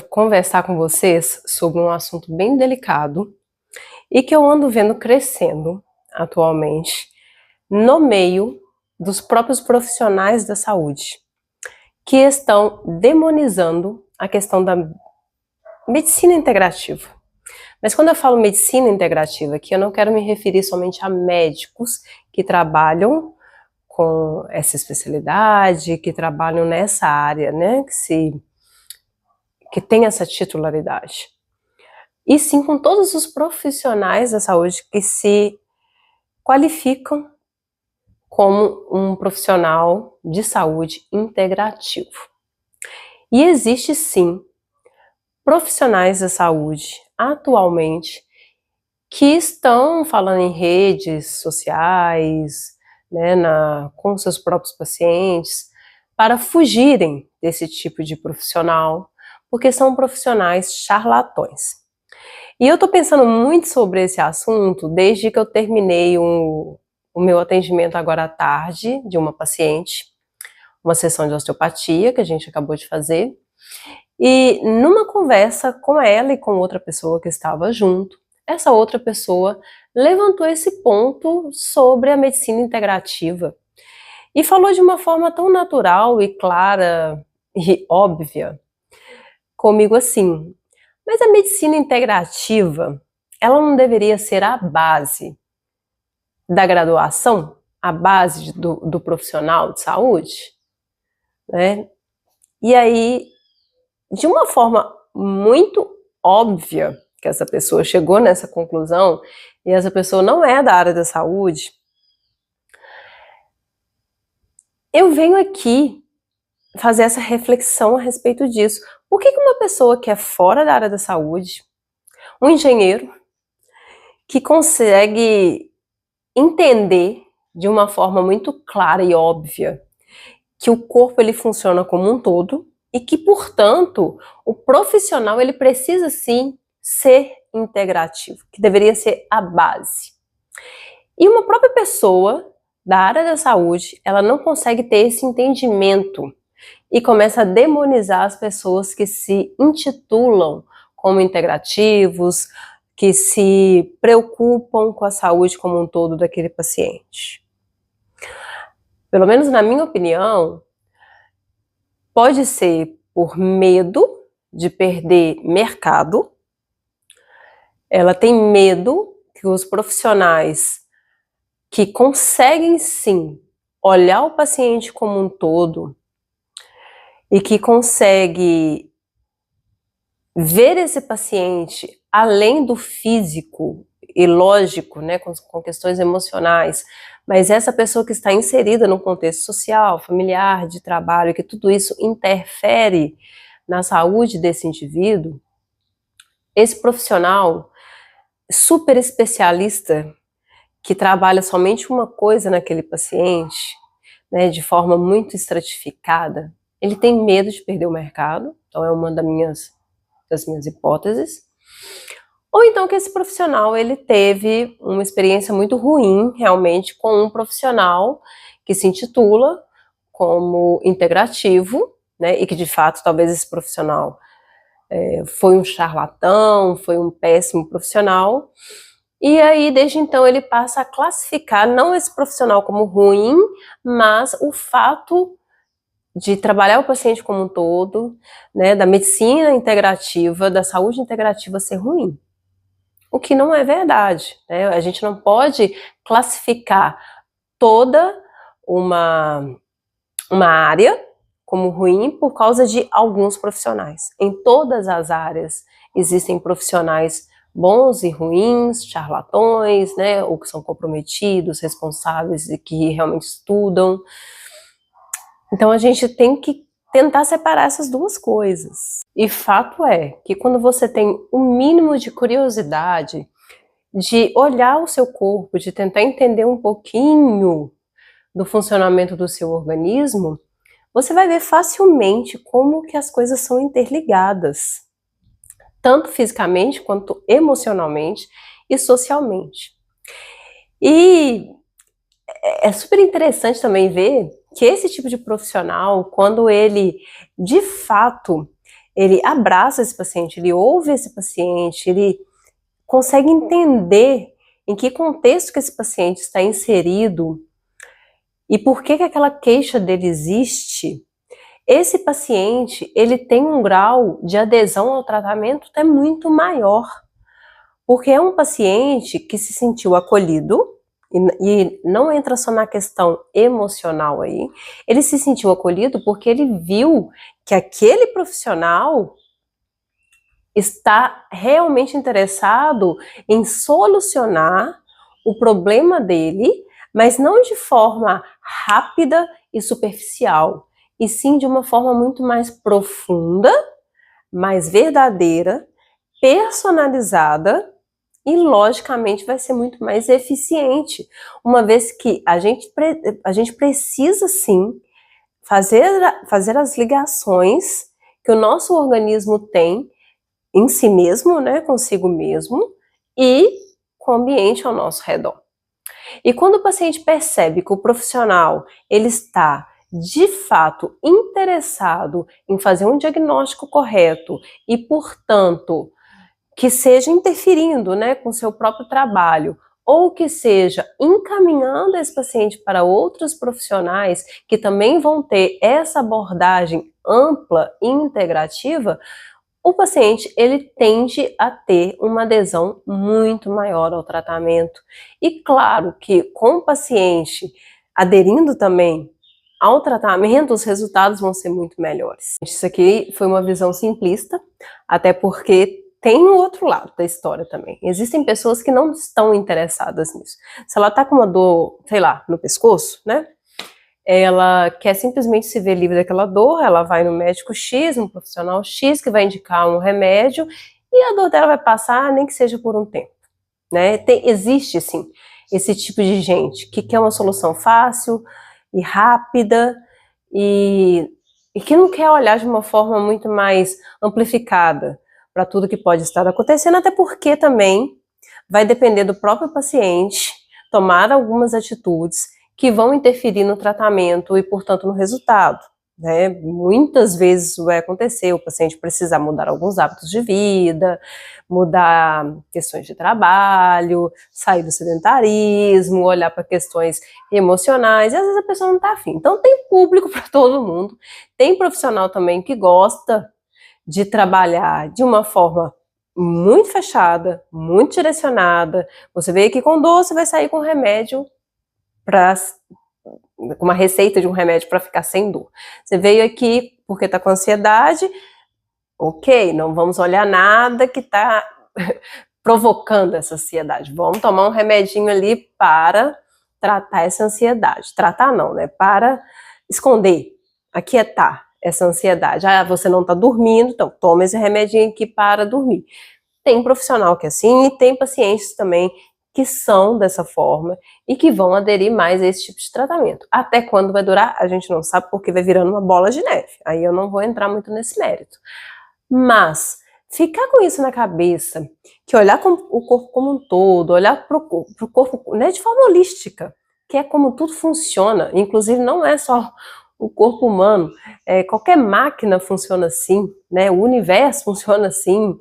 Conversar com vocês sobre um assunto bem delicado e que eu ando vendo crescendo atualmente no meio dos próprios profissionais da saúde, que estão demonizando a questão da medicina integrativa. Mas quando eu falo medicina integrativa aqui, eu não quero me referir somente a médicos que trabalham com essa especialidade, que trabalham nessa área, né, que tem essa titularidade. E sim com todos os profissionais da saúde que se qualificam como um profissional de saúde integrativo. E existe sim profissionais da saúde atualmente que estão falando em redes sociais, né, com seus próprios pacientes, para fugirem desse tipo de profissional, porque são profissionais charlatões. E eu tô pensando muito sobre esse assunto desde que eu terminei o meu atendimento agora à tarde de uma paciente, uma sessão de osteopatia que a gente acabou de fazer, e numa conversa com ela e com outra pessoa que estava junto, essa outra pessoa levantou esse ponto sobre a medicina integrativa e falou de uma forma tão natural e clara e óbvia comigo assim: mas a medicina integrativa, ela não deveria ser a base da graduação, a base do profissional de saúde? Né? E aí, de uma forma muito óbvia, que essa pessoa chegou nessa conclusão, e essa pessoa não é da área da saúde, eu venho aqui fazer essa reflexão a respeito disso. Por que uma pessoa que é fora da área da saúde, um engenheiro, que consegue entender de uma forma muito clara e óbvia que o corpo ele funciona como um todo e que, portanto, o profissional ele precisa sim ser integrativo, que deveria ser a base. E uma própria pessoa da área da saúde, ela não consegue ter esse entendimento e começa a demonizar as pessoas que se intitulam como integrativos, que se preocupam com a saúde como um todo daquele paciente. Pelo menos na minha opinião, pode ser por medo de perder mercado, ela tem medo que os profissionais que conseguem sim olhar o paciente como um todo e que consegue ver esse paciente além do físico e lógico, né, com questões emocionais, mas essa pessoa que está inserida no contexto social, familiar, de trabalho, que tudo isso interfere na saúde desse indivíduo, esse profissional super especialista que trabalha somente uma coisa naquele paciente, né, de forma muito estratificada, ele tem medo de perder o mercado, então é uma das minhas hipóteses. Ou então que esse profissional ele teve uma experiência muito ruim realmente com um profissional que se intitula como integrativo, né, e que de fato talvez esse profissional foi um charlatão, foi um péssimo profissional, e aí desde então ele passa a classificar não esse profissional como ruim, mas o fato de trabalhar o paciente como um todo, né, da medicina integrativa, da saúde integrativa ser ruim. O que não é verdade, né? A gente não pode classificar toda uma área como ruim por causa de alguns profissionais. Em todas as áreas existem profissionais bons e ruins, charlatões, né, ou que são comprometidos, responsáveis e que realmente estudam. Então a gente tem que tentar separar essas duas coisas. E fato é que quando você tem um mínimo de curiosidade, de olhar o seu corpo, de tentar entender um pouquinho do funcionamento do seu organismo, você vai ver facilmente como que as coisas são interligadas, tanto fisicamente quanto emocionalmente e socialmente. E é super interessante também ver que esse tipo de profissional, quando ele de fato ele abraça esse paciente, ele ouve esse paciente, ele consegue entender em que contexto que esse paciente está inserido e por que aquela queixa dele existe. Esse paciente, ele tem um grau de adesão ao tratamento até muito maior, porque é um paciente que se sentiu acolhido, e não entra só na questão emocional aí, ele se sentiu acolhido porque ele viu que aquele profissional está realmente interessado em solucionar o problema dele, mas não de forma rápida e superficial, e sim de uma forma muito mais profunda, mais verdadeira, personalizada, e logicamente vai ser muito mais eficiente, uma vez que a gente precisa sim fazer as ligações que o nosso organismo tem em si mesmo, né, consigo mesmo, e com o ambiente ao nosso redor. E quando o paciente percebe que o profissional ele está de fato interessado em fazer um diagnóstico correto e, portanto, que seja interferindo, né, com o seu próprio trabalho, ou que seja encaminhando esse paciente para outros profissionais que também vão ter essa abordagem ampla e integrativa, o paciente ele tende a ter uma adesão muito maior ao tratamento. E claro que com o paciente aderindo também ao tratamento, os resultados vão ser muito melhores. Isso aqui foi uma visão simplista, até porque tem um outro lado da história também. Existem pessoas que não estão interessadas nisso. Se ela tá com uma dor, sei lá, no pescoço, né? Ela quer simplesmente se ver livre daquela dor, ela vai no médico X, um profissional X, que vai indicar um remédio, e a dor dela vai passar, nem que seja por um tempo, né? Existe, sim, esse tipo de gente que quer uma solução fácil e rápida, e que não quer olhar de uma forma muito mais amplificada para tudo que pode estar acontecendo, até porque também vai depender do próprio paciente tomar algumas atitudes que vão interferir no tratamento e, portanto, no resultado, né? Muitas vezes isso vai acontecer, o paciente precisar mudar alguns hábitos de vida, mudar questões de trabalho, sair do sedentarismo, olhar para questões emocionais, e às vezes a pessoa não está afim. Então tem público para todo mundo, tem profissional também que gosta de trabalhar de uma forma muito fechada, muito direcionada. Você veio aqui com dor, você vai sair com remédio com uma receita de um remédio para ficar sem dor. Você veio aqui porque está com ansiedade, ok, não vamos olhar nada que está provocando essa ansiedade. Vamos tomar um remedinho ali para tratar essa ansiedade. Tratar não, né? Para esconder, aquietar essa ansiedade. Ah, você não está dormindo, então toma esse remedinho aqui para dormir. Tem profissional que é assim e tem pacientes também que são dessa forma e que vão aderir mais a esse tipo de tratamento. Até quando vai durar, a gente não sabe, porque vai virando uma bola de neve. Aí eu não vou entrar muito nesse mérito. Mas ficar com isso na cabeça, que olhar o corpo como um todo, olhar para o corpo, né, de forma holística, que é como tudo funciona, inclusive não é só o corpo humano, qualquer máquina funciona assim, né, o universo funciona assim,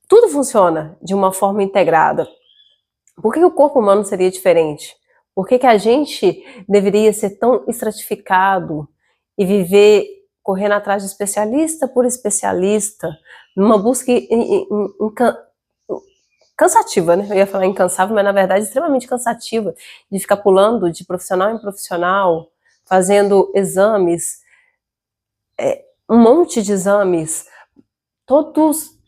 tudo funciona de uma forma integrada. Por que o corpo humano seria diferente? Por que a gente deveria ser tão estratificado e viver correndo atrás de especialista por especialista, numa busca cansativa, né? Eu ia falar incansável, mas na verdade extremamente cansativa, de ficar pulando de profissional em profissional, fazendo exames, um monte de exames, todos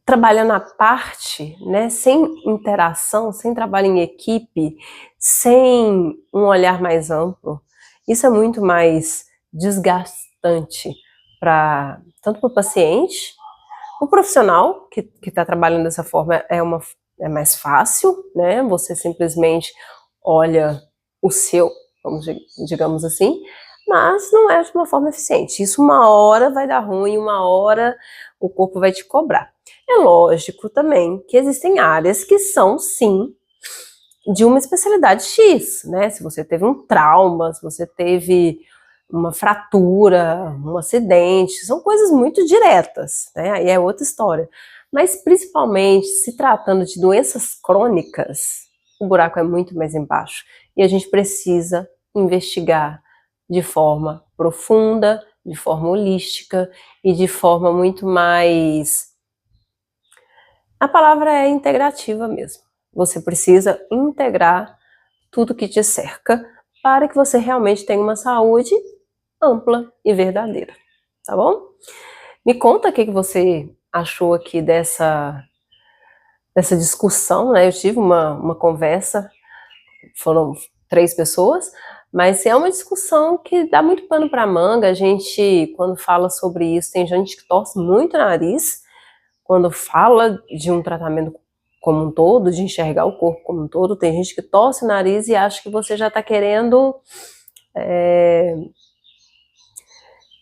trabalhando à parte, né, sem interação, sem trabalho em equipe, sem um olhar mais amplo. Isso é muito mais desgastante tanto para o paciente, o profissional que está trabalhando dessa forma é mais fácil, né? Você simplesmente olha o seu, digamos assim, mas não é de uma forma eficiente. Isso uma hora vai dar ruim, uma hora o corpo vai te cobrar. É lógico também que existem áreas que são, sim, de uma especialidade X, né? Se você teve um trauma, se você teve uma fratura, um acidente, são coisas muito diretas, né? Aí é outra história. Mas principalmente se tratando de doenças crônicas, o buraco é muito mais embaixo e a gente precisa investigar de forma profunda, de forma holística e de forma muito mais... A palavra é integrativa mesmo. Você precisa integrar tudo que te cerca para que você realmente tenha uma saúde ampla e verdadeira, tá bom? Me conta o que você achou aqui dessa discussão, né? Eu tive uma conversa, foram 3 pessoas, mas é uma discussão que dá muito pano para manga. A gente, quando fala sobre isso, tem gente que torce muito o nariz, quando fala de um tratamento como um todo, de enxergar o corpo como um todo, tem gente que torce o nariz e acha que você já está querendo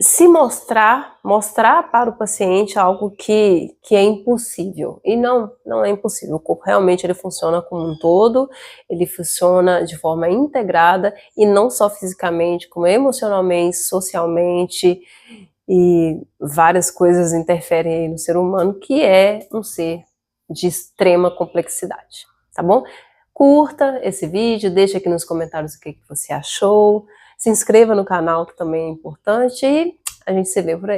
se mostrar para o paciente algo que é impossível. E não é impossível. O corpo realmente ele funciona como um todo, ele funciona de forma integrada, e não só fisicamente, como emocionalmente, socialmente, e várias coisas interferem aí no ser humano, que é um ser de extrema complexidade, tá bom? Curta esse vídeo, deixa aqui nos comentários o que você achou, se inscreva no canal, que também é importante, e a gente se vê por aí.